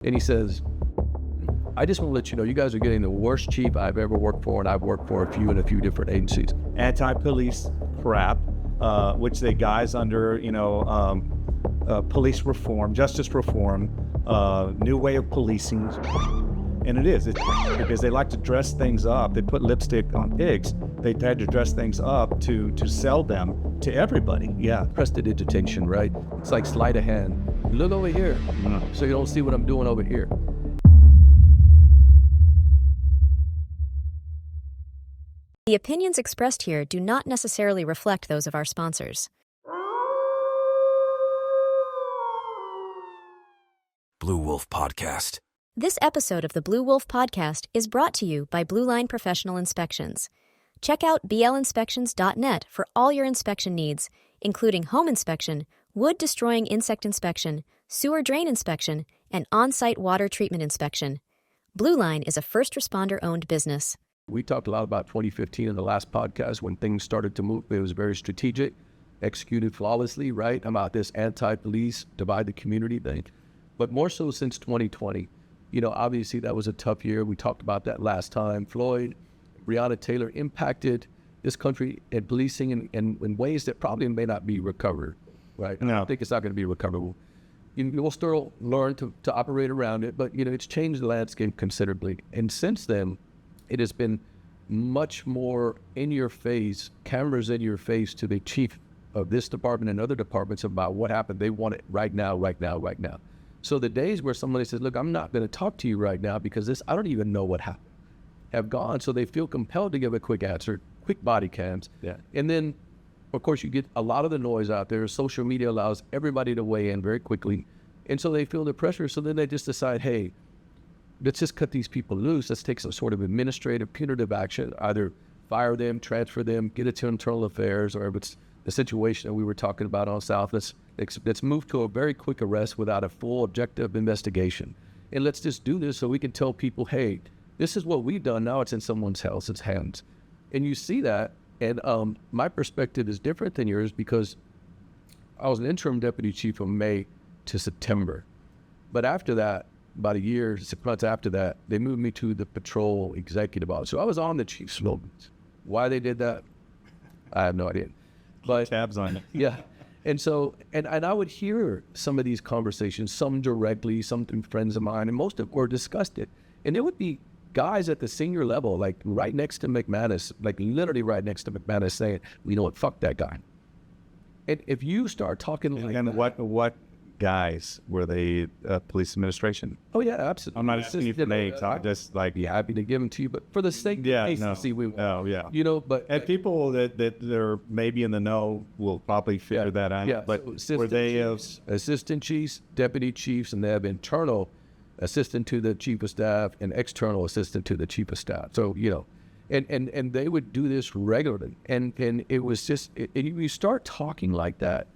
And he says, I just want to let you know, you guys are getting the worst chief I've ever worked for, and I've worked for a few in a few different agencies. Anti-police crap, which they guise under, police reform, justice reform, new way of policing. And it's because they like to dress things up. They put lipstick on pigs. They try to dress things up to sell them to everybody. Yeah. Prestidigitation, right? It's like sleight of hand. Look over here, so you don't see what I'm doing over here. The opinions expressed here do not necessarily reflect those of our sponsors. Blu Wolf Podcast. This episode of the Blu Wolf Podcast is brought to you by Blue Line Professional Inspections. Check out blinspections.net for all your inspection needs, including home inspection, wood-destroying insect inspection, sewer drain inspection, and on-site water treatment inspection. Blue Line is a first responder-owned business. We talked a lot about 2015 in the last podcast when things started to move. It was very strategic, executed flawlessly, right? About this anti-police, divide the community thing. But more so since 2020. Obviously that was a tough year. We talked about that last time. Floyd, Breonna Taylor impacted this country at policing in ways that probably may not be recovered, right? No. I think it's not going to be recoverable. We'll still learn to operate around it, but, it's changed the landscape considerably. And since then, it has been much more in your face, cameras in your face to the chief of this department and other departments about what happened. They want it right now, right now, right now. So the days where somebody says, look, I'm not going to talk to you right now because I don't even know what happened, have gone. So they feel compelled to give a quick answer, quick body cams. Yeah. And then, of course, you get a lot of the noise out there. Social media allows everybody to weigh in very quickly. And so they feel the pressure. So then they just decide, hey, let's just cut these people loose. Let's take some sort of administrative, punitive action, either fire them, transfer them, get it to internal affairs, or if it's the situation that we were talking about on South, let's move to a very quick arrest without a full objective investigation. And let's just do this so we can tell people, hey, this is what we've done. Now it's in someone else's hands. And you see that. And my perspective is different than yours because I was an interim deputy chief from May to September. But after that, about a year, 6 months after that, they moved me to the patrol executive office. So I was on the chief's slogans. Why they did that, I have no idea. But tabs on it. Yeah. And so, and I would hear some of these conversations, some directly, some through friends of mine, and most of them were discussed. And there would be guys at the senior level, like right next to McManus, like literally right next to McManus saying, you know what, fuck that guy. And if you start talking like and that, what guys were they? Police administration? Oh yeah, absolutely. I'm not asking you for names. I'm just like, be happy to give them to you, but for the sake of decency, we won't. Oh yeah. But and people that are maybe in the know will probably figure that out. Yeah. But So were they? assistant chiefs, deputy chiefs, and they have internal assistant to the chief of staff and external assistant to the chief of staff. So and they would do this regularly, and it was just you start talking like that.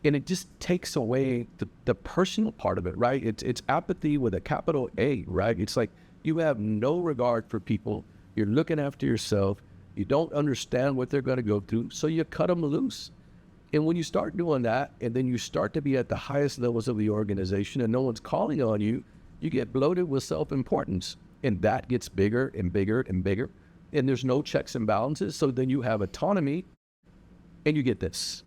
And it just takes away the personal part of it, right? It's apathy with a capital A, right? It's like you have no regard for people. You're looking after yourself. You don't understand what they're going to go through, so you cut them loose. And when you start doing that, and then you start to be at the highest levels of the organization and no one's calling on you, you get bloated with self-importance. And that gets bigger and bigger and bigger. And there's no checks and balances, so then you have autonomy, and you get this.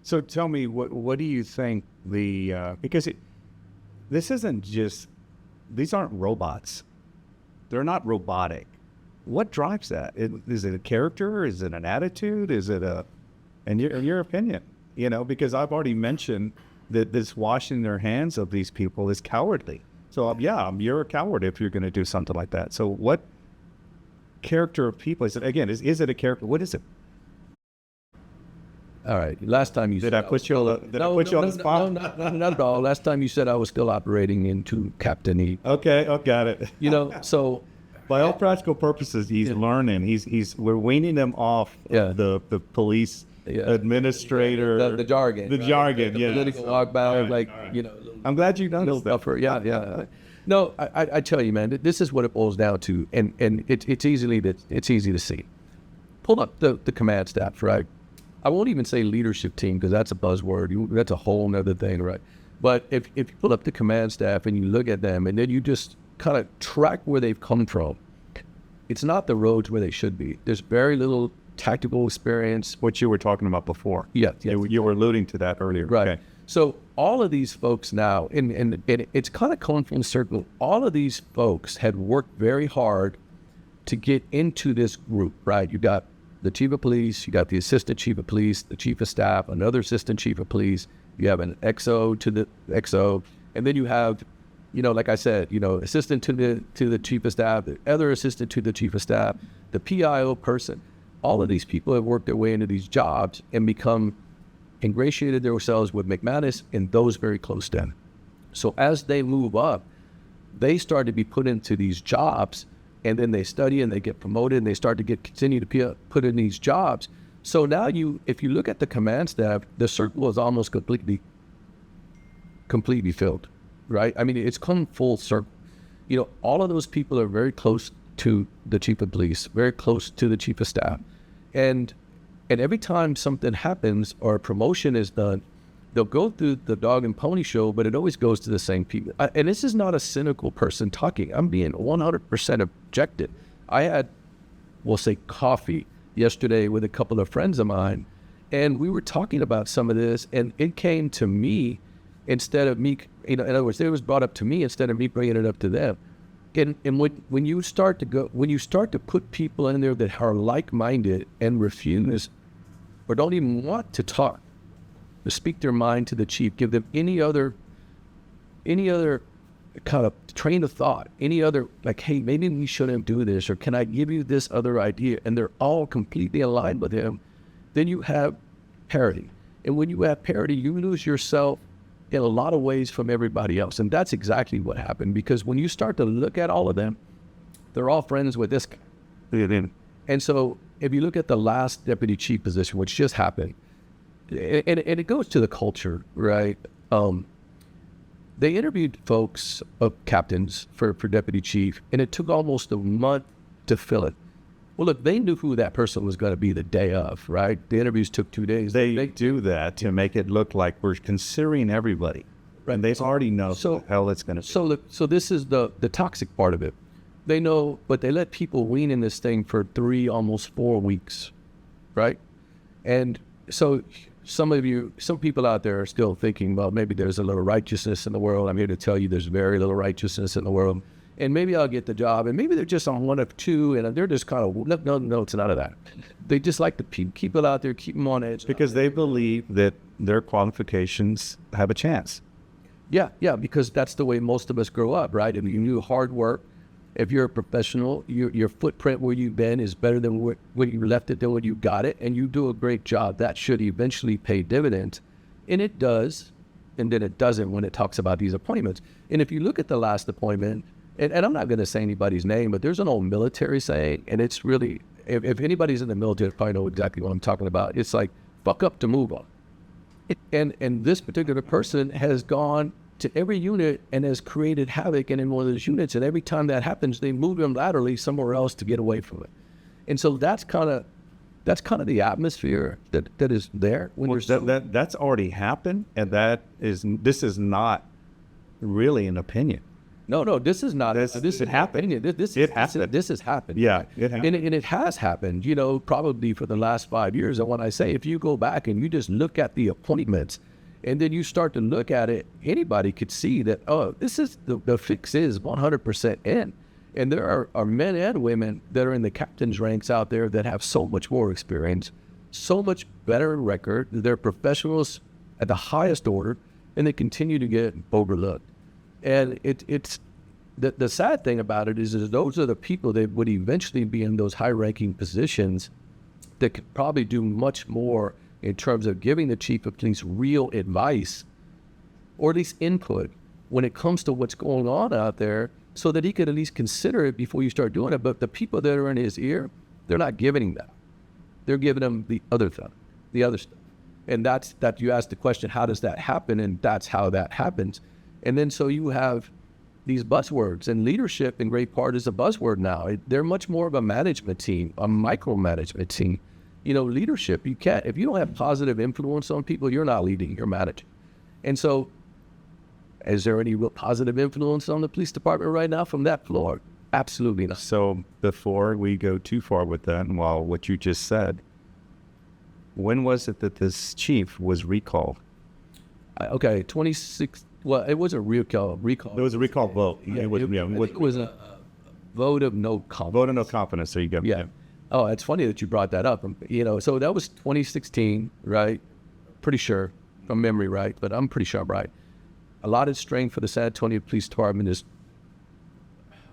So tell me, what do you think because this isn't just, these aren't robots. They're not robotic. What drives that? Is it a character? Is it an attitude? Is it in your opinion? Because I've already mentioned that this washing their hands of these people is cowardly. So you're a coward if you're going to do something like that. So what character of people is it? Again, is it a character? What is it? All right. Last time you did said I put you on the spot? No, not at all. Last time you said I was still operating into captainy. Okay, got it. So by all practical purposes, he's learning. We're weaning him off the police administrator, the jargon, the jargon, the political walkbout, right. I'm glad you noticed that. Yeah. No, I tell you, man, this is what it boils down to, and it's easy to see. Pull up the command staff, right? I won't even say leadership team because that's a buzzword. That's a whole nother thing, right? But if you pull up the command staff and you look at them and then you just kind of track where they've come from, it's not the roads where they should be. There's very little tactical experience. What you were talking about before. Yeah. You were alluding to that earlier. Right. Okay. So all of these folks now, and it's kind of coming from a circle, all of these folks had worked very hard to get into this group, right? You got the chief of police, you got the assistant chief of police, the chief of staff, another assistant chief of police, you have an XO to the XO, and then you have, like I said, assistant to the chief of staff, the other assistant to the chief of staff, the PIO person. All of these people have worked their way into these jobs and become ingratiated themselves with McManus and those very close to them. So as they move up, they start to be put into these jobs, and then they study and they get promoted and they start to continue to be put in these jobs. So now if you look at the command staff, the circle is almost completely filled, right? I mean, it's come full circle. All of those people are very close to the chief of police, very close to the chief of staff. And every time something happens or a promotion is done, they'll go through the dog and pony show, but it always goes to the same people. And this is not a cynical person talking. I'm being 100% objective. I had, we'll say, coffee yesterday with a couple of friends of mine, and we were talking about some of this, and it came to me instead of me, in other words, it was brought up to me instead of me bringing it up to them. And when you start to put people in there that are like-minded and refuse or don't even want to talk, to speak their mind to the chief, give them any other kind of train of thought, any other, like, hey, maybe we shouldn't do this, or can I give you this other idea? And they're all completely aligned with him. Then you have parity. And when you have parity, you lose yourself in a lot of ways from everybody else. And that's exactly what happened, because when you start to look at all of them, they're all friends with this guy. And so if you look at the last deputy chief position, which just happened, and it goes to the culture, right? They interviewed folks, captains for deputy chief, and it took almost a month to fill it. Well, look, they knew who that person was going to be the day of, right? The interviews took 2 days. They do that to make it look like we're considering everybody. Right. And they already know the hell it's going to be. So this is the toxic part of it. They know, but they let people wean in this thing for 3, almost 4 weeks, right? And so some people out there are still thinking, well, maybe there's a little righteousness in the world. I'm here to tell you there's very little righteousness in the world. And maybe I'll get the job. And maybe they're just on one of two, and they're just kind of, no, it's none of that. They just like to keep people out there, keep them on edge. Because they believe that their qualifications have a chance. Yeah, because that's the way most of us grow up, right? If you do hard work, if you're a professional, your footprint where you've been is better than when you left it than when you got it, and you do a great job. That should eventually pay dividends. And it does, and then it doesn't when it talks about these appointments. And if you look at the last appointment, and I'm not going to say anybody's name, but there's an old military saying, and it's really, if anybody's in the military, probably know exactly what I'm talking about. It's like, fuck up to move on. And this particular person has gone to every unit and has created havoc in one of those units, and every time that happens, they move him laterally somewhere else to get away from it. And so that's kind of the atmosphere that is there. When that's already happened, and this is not really an opinion. No, this is not. This it happened. This has happened. Yeah, it happened. And it has happened, probably for the last 5 years. And when I say, if you go back and you just look at the appointments, and then you start to look at it, anybody could see that, this is the fix is 100% in. And there are men and women that are in the captain's ranks out there that have so much more experience, so much better record. They're professionals at the highest order, and they continue to get overlooked. And it's the sad thing about it is those are the people that would eventually be in those high-ranking positions that could probably do much more in terms of giving the chief of police real advice, or at least input, when it comes to what's going on out there, so that he could at least consider it before you start doing it. But the people that are in his ear, they're not giving him that. They're giving him the other stuff. And that's that you ask the question, how does that happen? And that's how that happens. And then so you have these buzzwords, and leadership in great part is a buzzword now. They're much more of a management team, a micromanagement team. Leadership, if you don't have positive influence on people, you're not leading, you're managing. And so Is there any real positive influence on the police department right now from that floor? Absolutely not. So before we go too far with that, and while what you just said, when was it that this chief was recalled? Okay, 26. Well, it was a recall. There was a recall vote. Yeah, it was a vote of no confidence. Vote of no confidence. There you go. Yeah. Oh, it's funny that you brought that up. So that was 2016, right? Pretty sure from memory, right? But I'm pretty sure I'm right. Allotted strength for the San Antonio Police Department is,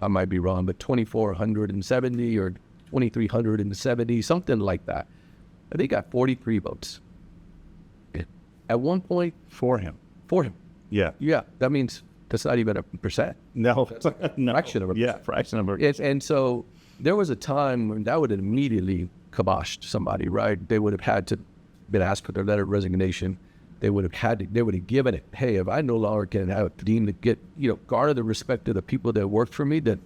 I might be wrong, but 2,470 or 2,370, something like that. I think he got 43 votes. At one point, For him. Yeah. yeah, that means that's not even a percent. No. No. Fraction of a Yeah, fraction of a And so there was a time when that would have immediately kiboshed somebody, right? They would have had to been asked for their letter of resignation. They would have given it. Hey, if I no longer can have deemed to get, garner the respect of the people that work for me, then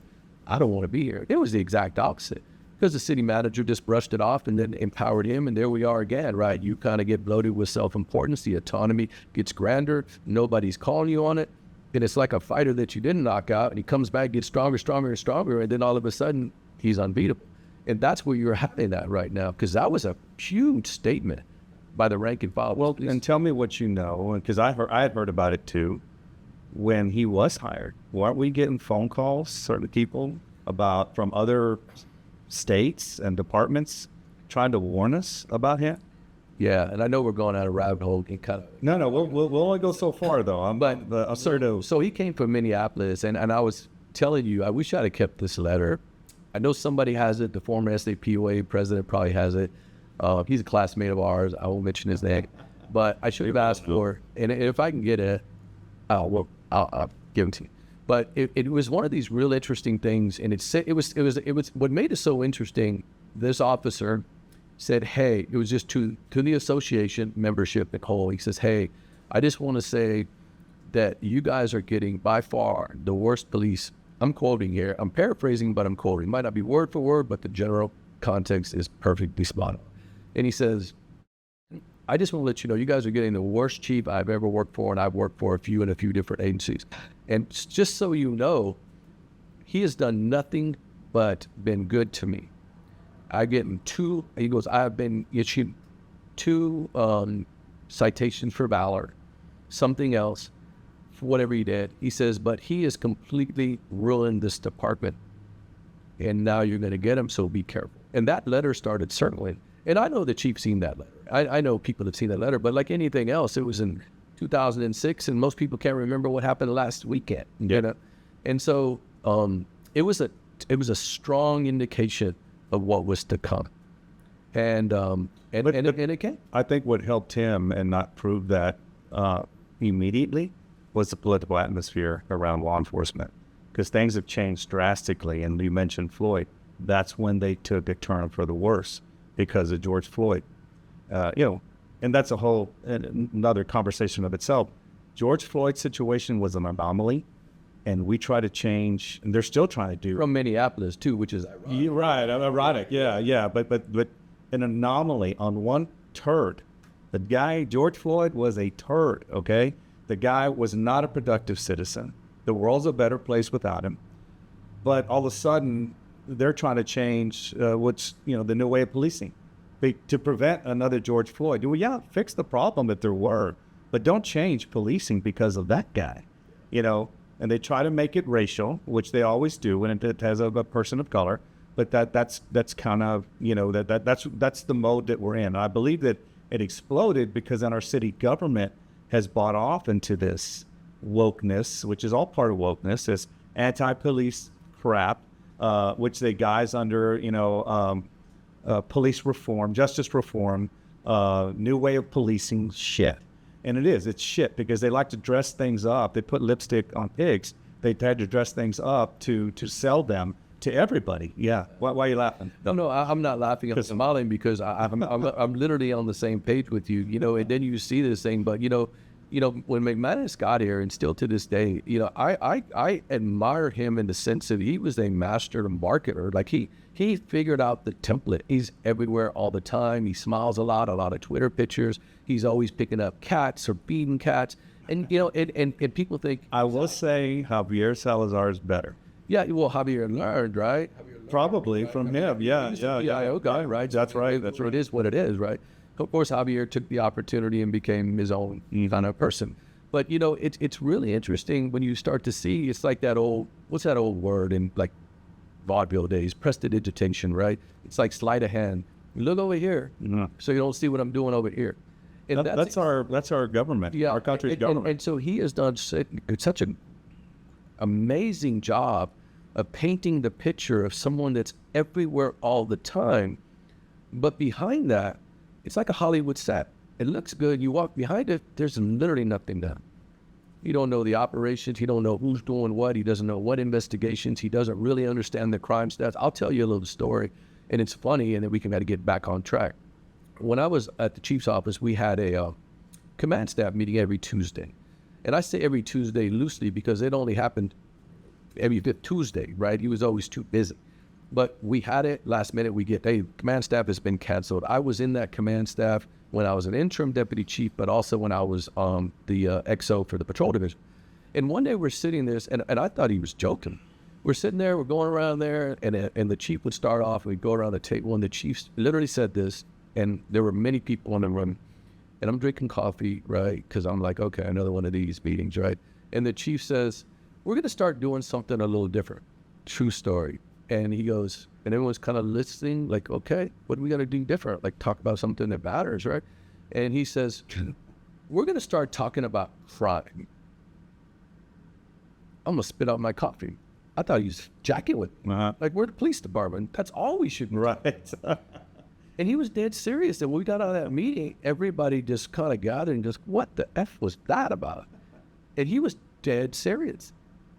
I don't want to be here. It was the exact opposite. Because the city manager just brushed it off and then empowered him, and there we are again, right? You kind of get bloated with self-importance. The autonomy gets grander. Nobody's calling you on it. And it's like a fighter that you didn't knock out, and he comes back, gets stronger, stronger, and stronger, and then all of a sudden, he's unbeatable. And that's where you're having that right now, because that was a huge statement by the rank and file. Well, and tell me what you know, because I had heard about it too. When he was hired, weren't we getting phone calls, certain people from other states and departments trying to warn us about him? Yeah, and I know we're going out of rabbit hole and kind of. No, we'll only go so far though. So he came from Minneapolis, and I was telling you, I wish I'd have kept this letter. I know somebody has it. The former SAPOA president probably has it. He's a classmate of ours. I won't mention his name, but I should have asked for. And if I can get it, I'll give it to you. But it was one of these real interesting things, and it was what made it so interesting. This officer said, "Hey," it was just to the association membership at whole. He says, "Hey, I just want to say that you guys are getting by far the worst police." I'm quoting here. I'm paraphrasing, but I'm quoting. It might not be word for word, but the general context is perfectly spot on. And he says, "I just want to let you know, you guys are getting the worst chief I've ever worked for, and I've worked for a few different agencies. And just so you know, he has done nothing but been good to me. I get him he goes, I've been issued 2 citations for valor, something else, for whatever he did." He says, "But he has completely ruined this department. And now you're going to get him, so be careful." And that letter started circling. And I know the chief seen that letter. I know people have seen that letter, but like anything else, it was in 2006, and most people can't remember what happened last weekend. Yeah. And so it was a strong indication of what was to come. And it came. I think what helped him and not prove that immediately was the political atmosphere around law enforcement, because things have changed drastically. And you mentioned Floyd. That's when they took a turn for the worse because of George Floyd. And that's another conversation of itself. George Floyd's situation was an anomaly, and we try to change, and they're still trying to do. From Minneapolis too, which is ironic. You're right, ironic. Yeah. But an anomaly on one turd. The guy, George Floyd, was a turd, okay? The guy was not a productive citizen. The world's a better place without him. But all of a sudden, they're trying to change what's, the new way of policing to prevent another George Floyd. Fix the problem if there were, but don't change policing because of that guy, And they try to make it racial, which they always do when it has a person of color. But that's kind of, that's the mode that we're in. I believe that it exploded because then our city government has bought off into this wokeness, which is all part of wokeness, this anti-police crap, which they guise under, police reform, justice reform, new way of policing shit. And it's shit because they like to dress things up. They put lipstick on pigs. They had to dress things up to sell them to everybody. Yeah. Why are you laughing? No, I'm not laughing. I'm smiling because I'm literally on the same page with you, and then you see this thing. But, when McManus got here, and still to this day, I admire him in the sense that he was a master marketer. Like he figured out the template. He's everywhere all the time. He smiles a lot of Twitter pictures. He's always picking up cats or feeding cats. And, you know, and people think, I will say Javier Salazar is better. yeah, well, Javier learned, right? Probably from him. Yeah, He's yeah, the IO guy, right? That's right. That's right. It is what it is, right? Of course, Javier took the opportunity and became his own kind of person. But, you know, it's really interesting when you start to see, it's like that old, what's that old word in like vaudeville days? Prestidigitation, right? It's like sleight of hand. Look over here, so you don't see what I'm doing over here. And That's our government, yeah, our country's government. And so he has done such an amazing job of painting the picture of someone that's everywhere all the time. But behind that, it's like a Hollywood set. It looks good. You walk behind it, there's literally nothing there. You don't know the operations. He don't know who's doing what. He doesn't know what investigations. He doesn't really understand the crime stats. I'll tell you a little story, and it's funny, and then we can kind of get back on track. When I was at the chief's office, we had a command staff meeting every Tuesday. And I say every Tuesday loosely because it only happened every fifth Tuesday, right? He was always too busy. But we had it last minute. We get, hey, command staff has been canceled. I was in that command staff when I was an interim deputy chief, but also when I was the XO for the patrol division. And one day we're sitting there, and I thought he was joking. We're sitting there, we're going around there, and the chief would start off, and we'd go around the table, and the chief literally said this, and there were many people in the room, and I'm drinking coffee, right? Because I'm like, okay, another one of these meetings, right? And the chief says, we're going to start doing something a little different. True story. And he goes, and everyone's kind of listening, like, okay, what are we going to do different? Like, talk about something that matters, right? And he says, we're going to start talking about crime. I'm going to spit out my coffee. I thought he was jacking with me. Like, we're the police department. That's all we should do. Right. And he was dead serious. And when we got out of that meeting, everybody just kind of gathered and just, what the F was that about? And he was dead serious.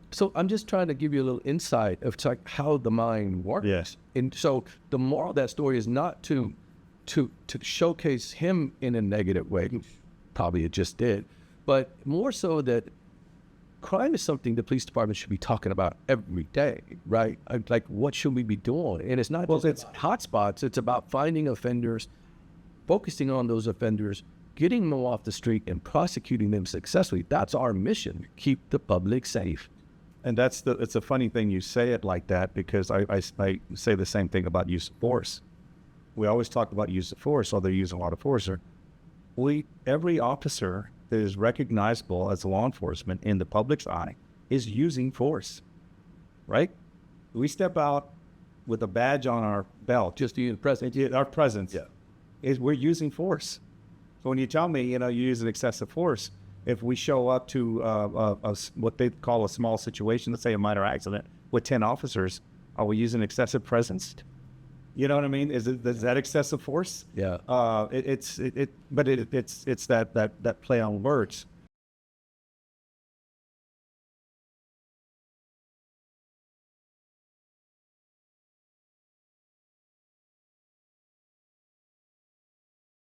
So I'm just trying to give you a little insight of like how the mind works. Yes. And so the moral of that story is not to showcase him in a negative way. Probably it just did. But more so that crime is something the police department should be talking about every day, right? Like, what should we be doing? And it's not just it's hotspots. It's about finding offenders, focusing on those offenders, getting them off the street, and prosecuting them successfully. That's our mission. Keep the public safe. And it's a funny thing you say it like that, because I say the same thing about use of force. We always talk about use of force, although they use a lot of force. Every officer that is recognizable as law enforcement in the public's eye is using force, right? We step out with a badge on our belt. Just to use presence. Our presence. Yeah. Is we're using force. So when you tell me, you use an excessive force, if we show up to what they call a small situation, let's say a minor accident with 10 officers, are we using excessive presence? You know what I mean? Is that excessive force? Yeah. But it's that play on words.